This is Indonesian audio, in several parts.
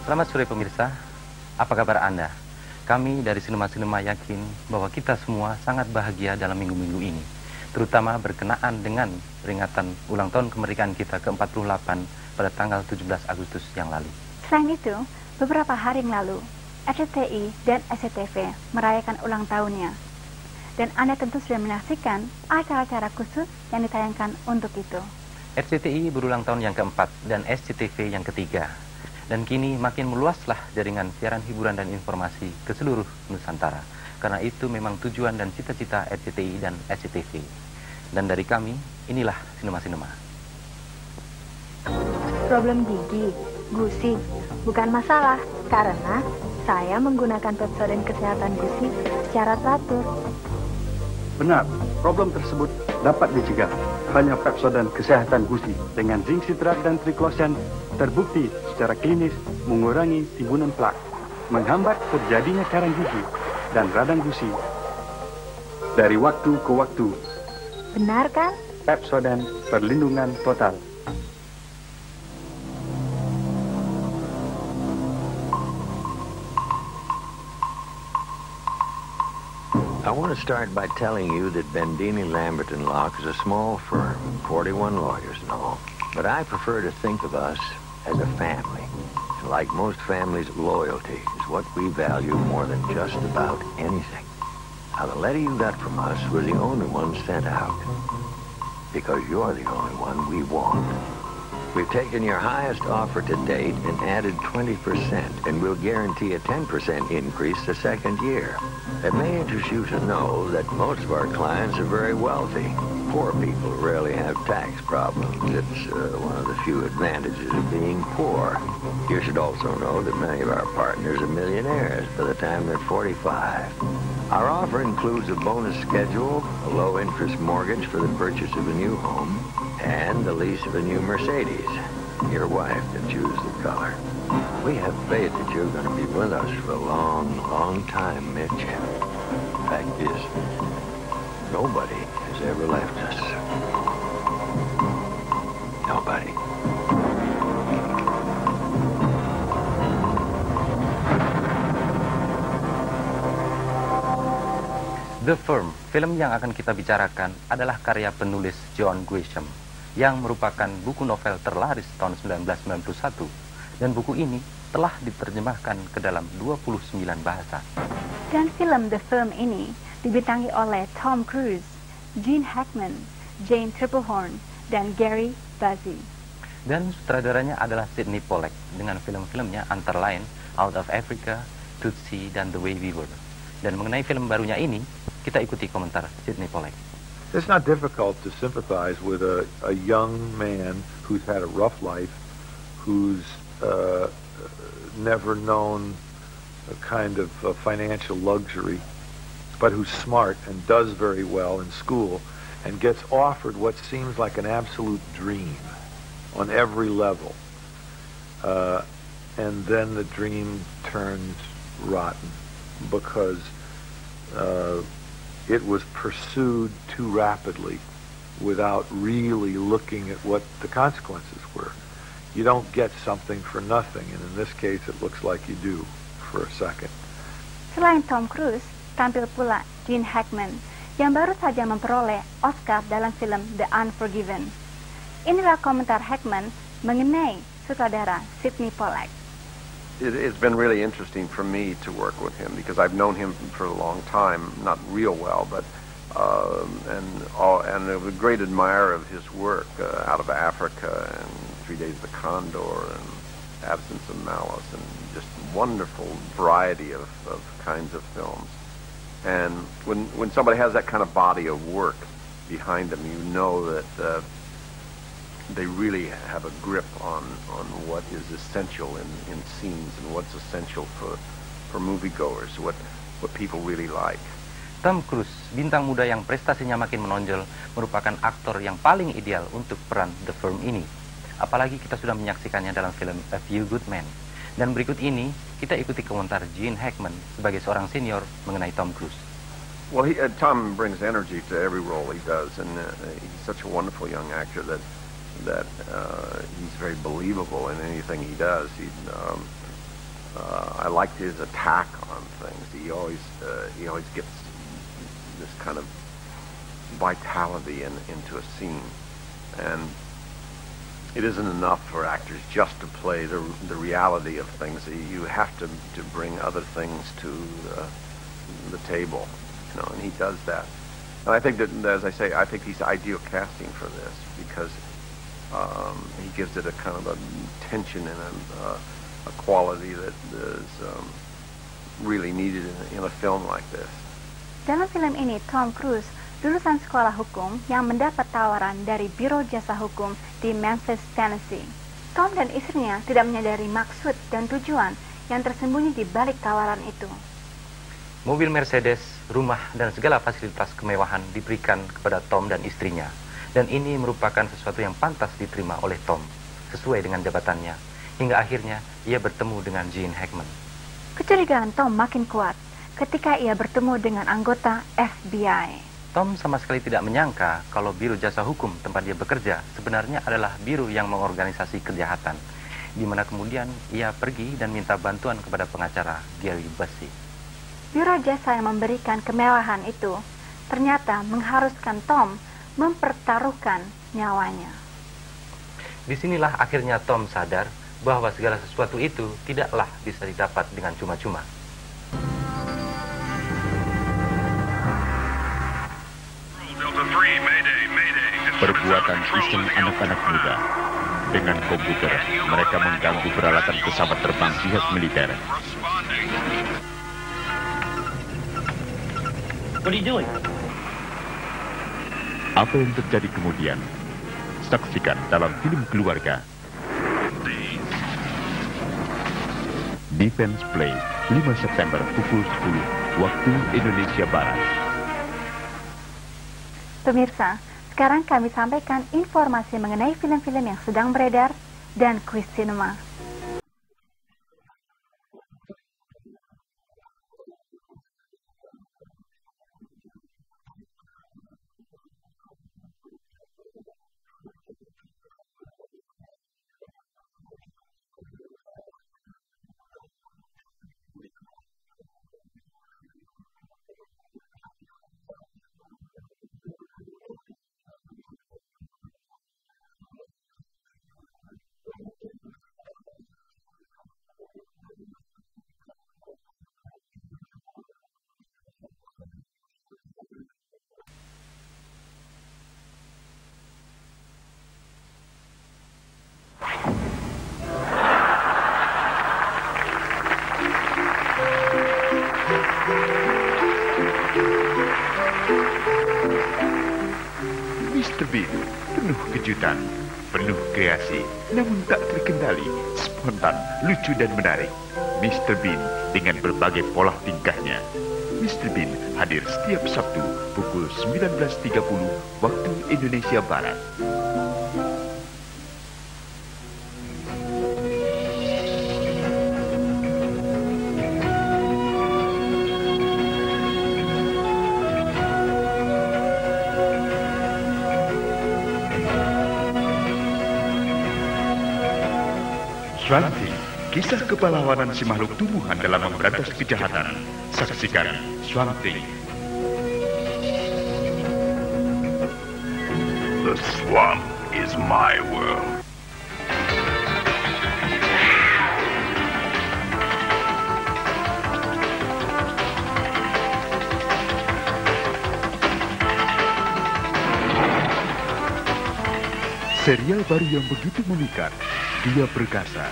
Selamat sore pemirsa, apa kabar Anda? Kami dari Sinema-Sinema yakin bahwa kita semua sangat bahagia dalam minggu-minggu ini, terutama berkenaan dengan peringatan ulang tahun kemerdekaan kita ke-48 pada tanggal 17 Agustus yang lalu. Selain itu, beberapa hari yang lalu, RCTI dan SCTV merayakan ulang tahunnya. Dan Anda tentu sudah menyaksikan acara-acara khusus yang ditayangkan untuk itu. RCTI berulang tahun yang keempat dan SCTV yang ketiga. Dan kini makin meluaslah jaringan siaran hiburan dan informasi ke seluruh Nusantara. Karena itu memang tujuan dan cita-cita RCTI dan SCTV. Dan dari kami, inilah Sinema-Sinema. Problem gigi, gusi, bukan masalah. Karena saya menggunakan Pepsodent Kesehatan Gusi secara teratur. Benar, problem tersebut dapat dicegah. Hanya Pepsodent Kesehatan Gusi dengan zinc citrat dan triclosan terbukti secara klinis mengurangi timbunan plak, menghambat terjadinya karang gigi dan radang gusi dari waktu ke waktu. Benar kan? Pepsodent perlindungan total. I want to start by telling you that Bendini, Lambert & Locke is a small firm, 41 lawyers and all. But I prefer to think of us as a family. And like most families, loyalty is what we value more than just about anything. Now, the letter you got from us was the only one sent out. Because you're the only one we want. We've taken your highest offer to date and added 20%, and we'll guarantee a 10% increase the second year. It may interest you to know that most of our clients are very wealthy. Poor people rarely have tax problems. It's one of the few advantages of being poor. You should also know that many of our partners are millionaires by the time they're 45. Our offer includes a bonus schedule, a low-interest mortgage for the purchase of a new home, and the lease of a new Mercedes. Your wife can choose the color. We have faith that you're going to be with us for a long, long time, Mitch. The fact is, nobody has ever left us. Nobody. The Firm, film yang akan kita bicarakan adalah karya penulis John Grisham yang merupakan buku novel terlaris tahun 1991, dan buku ini telah diterjemahkan ke dalam 29 bahasa. Dan film The Firm ini dibintangi oleh Tom Cruise, Gene Hackman, Jane Tripplehorn, dan Gary Busey. Dan sutradaranya adalah Sydney Pollack dengan film-filmnya antara lain Out of Africa, Tootsie, dan The Way We Were. Dan mengenai film barunya ini, kita ikuti komentar Sydney Pollack. It's not difficult to sympathize with a young man who's had a rough life, who's never known a kind of financial luxury, but who's smart and does very well in school and gets offered what seems like an absolute dream on every level. And then the dream turns rotten because it was pursued too rapidly without really looking at what the consequences were. You don't get something for nothing, and in this case it looks like you do for a second. Selain Tom Cruise, tampil pula Gene Hackman yang baru saja memperoleh Oscar dalam film The Unforgiven. Inilah komentar Hackman mengenai sutradara Sydney Pollack. It's been really interesting for me to work with him because I've known him for a long time, not real well, but and a great admirer of his work, Out of Africa and 3 Days of the Condor and Absence of Malice, and just wonderful variety of kinds of films. And when somebody has that kind of body of work behind them, you know that they really have a grip on what is essential in scenes and what's essential for moviegoers, what people really like. Tom Cruise, bintang muda yang prestasinya makin menonjol, merupakan aktor yang paling ideal untuk peran The Firm ini. Apalagi kita sudah menyaksikannya dalam film A Few Good Men. Dan berikut ini, kita ikuti komentar Gene Hackman sebagai seorang senior mengenai Tom Cruise. Well, Tom brings energy to every role he does, and he's such a wonderful young actor that he's very believable in anything he does. liked his attack on things. He always gets this kind of vitality into a scene, and it isn't enough for actors just to play the reality of things. You have to bring other things to the table, you know, and he does that. And I think that, as I say, I think he's ideal casting for this because he gives it a kind of a tension and a quality that is really needed in a film like this. Dalam film ini, Tom Cruise, lulusan sekolah hukum yang mendapat tawaran dari Biro Jasa Hukum di Memphis, Tennessee. Tom dan istrinya tidak menyadari maksud dan tujuan yang tersembunyi di balik tawaran itu. Mobil Mercedes, rumah, dan segala fasilitas kemewahan diberikan kepada Tom dan istrinya. Dan ini merupakan sesuatu yang pantas diterima oleh Tom, sesuai dengan jabatannya. Hingga akhirnya ia bertemu dengan Gene Hackman. Kecurigaan Tom makin kuat ketika ia bertemu dengan anggota FBI. Tom sama sekali tidak menyangka kalau Biro Jasa Hukum tempat dia bekerja sebenarnya adalah biro yang mengorganisasi kejahatan, di mana kemudian ia pergi dan minta bantuan kepada pengacara Gary Busey. Biro jasa yang memberikan kemewahan itu ternyata mengharuskan Tom mempertaruhkan nyawanya. Disinilah akhirnya Tom sadar bahwa segala sesuatu itu tidaklah bisa didapat dengan cuma-cuma. Perbuatan iseng anak-anak muda. Dengan komputer, mereka mengganggu peralatan pesawat terbang pihak militer. What are you doing? Apa yang terjadi kemudian? Saksikan dalam film keluarga. Defense Play, 5 September pukul 10, waktu Indonesia Barat. Pemirsa, sekarang kami sampaikan informasi mengenai film-film yang sedang beredar dan kuis sinema. Mr. Bean, penuh kejutan, penuh kreasi, namun tak terkendali, spontan, lucu dan menarik. Mr. Bean dengan berbagai pola tingkahnya. Mr. Bean hadir setiap Sabtu pukul 19.30 waktu Indonesia Barat. Swamp Thing, kisah kepahlawanan si makhluk tumbuhan dalam memberantas kejahatan. Saksikan Swamp Thing. The swamp is my world. Serial baru yang begitu memikat. Dia perkasa,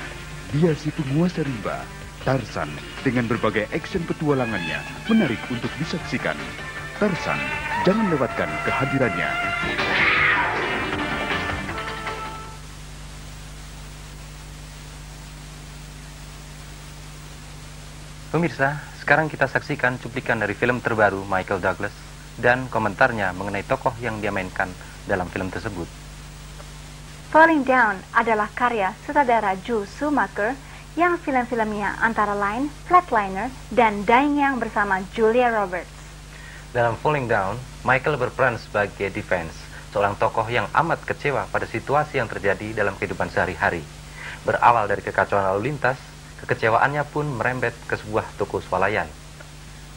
dia si penguasa rimba. Tarzan dengan berbagai action petualangannya menarik untuk disaksikan. Tarzan, jangan lewatkan kehadirannya. Pemirsa, sekarang kita saksikan cuplikan dari film terbaru Michael Douglas dan komentarnya mengenai tokoh yang dia mainkan dalam film tersebut. Falling Down adalah karya sutradara Joe Schumacher yang film-filmnya antara lain Flatliner dan Dying Young bersama Julia Roberts. Dalam Falling Down, Michael berperan sebagai Defense, seorang tokoh yang amat kecewa pada situasi yang terjadi dalam kehidupan sehari-hari. Berawal dari kekacauan lalu lintas, Kekecewaannya pun merembet ke sebuah toko swalayan.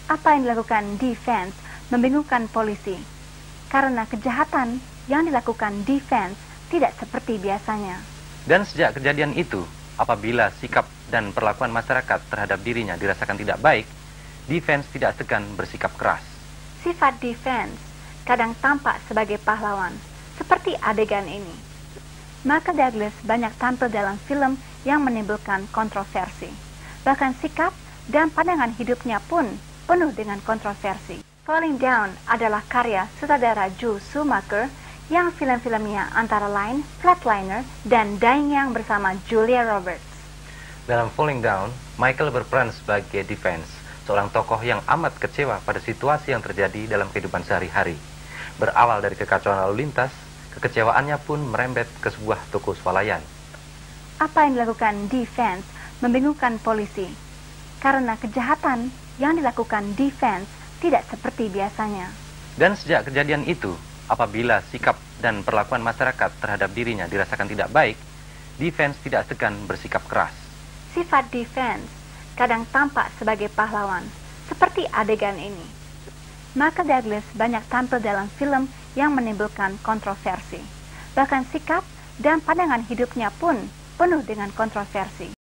Apa yang dilakukan Defense membingungkan polisi, karena kejahatan yang dilakukan Defense tidak seperti biasanya. Dan sejak kejadian itu, apabila sikap dan perlakuan masyarakat terhadap dirinya dirasakan tidak baik, Defense tidak segan bersikap keras. Sifat Defense kadang tampak sebagai pahlawan, seperti adegan ini. Michael Douglas banyak tampil dalam film yang menimbulkan kontroversi. Bahkan sikap dan pandangan hidupnya pun penuh dengan kontroversi. Falling Down adalah karya sutradara Joe Schumacher yang film-filmnya antara lain Flatliner dan Dying Young bersama Julia Roberts. Dalam Falling Down, Michael berperan sebagai Defense, seorang tokoh yang amat kecewa pada situasi yang terjadi dalam kehidupan sehari-hari. Berawal dari kekacauan lalu lintas, kekecewaannya pun merembet ke sebuah toko swalayan. Apa yang dilakukan Defense membingungkan polisi, karena kejahatan yang dilakukan Defense tidak seperti biasanya. Dan sejak kejadian itu, apabila sikap dan perlakuan masyarakat terhadap dirinya dirasakan tidak baik, Defense tidak segan bersikap keras. Sifat Defense kadang tampak sebagai pahlawan, seperti adegan ini. Michael Douglas banyak tampil dalam film yang menimbulkan kontroversi. Bahkan sikap dan pandangan hidupnya pun penuh dengan kontroversi.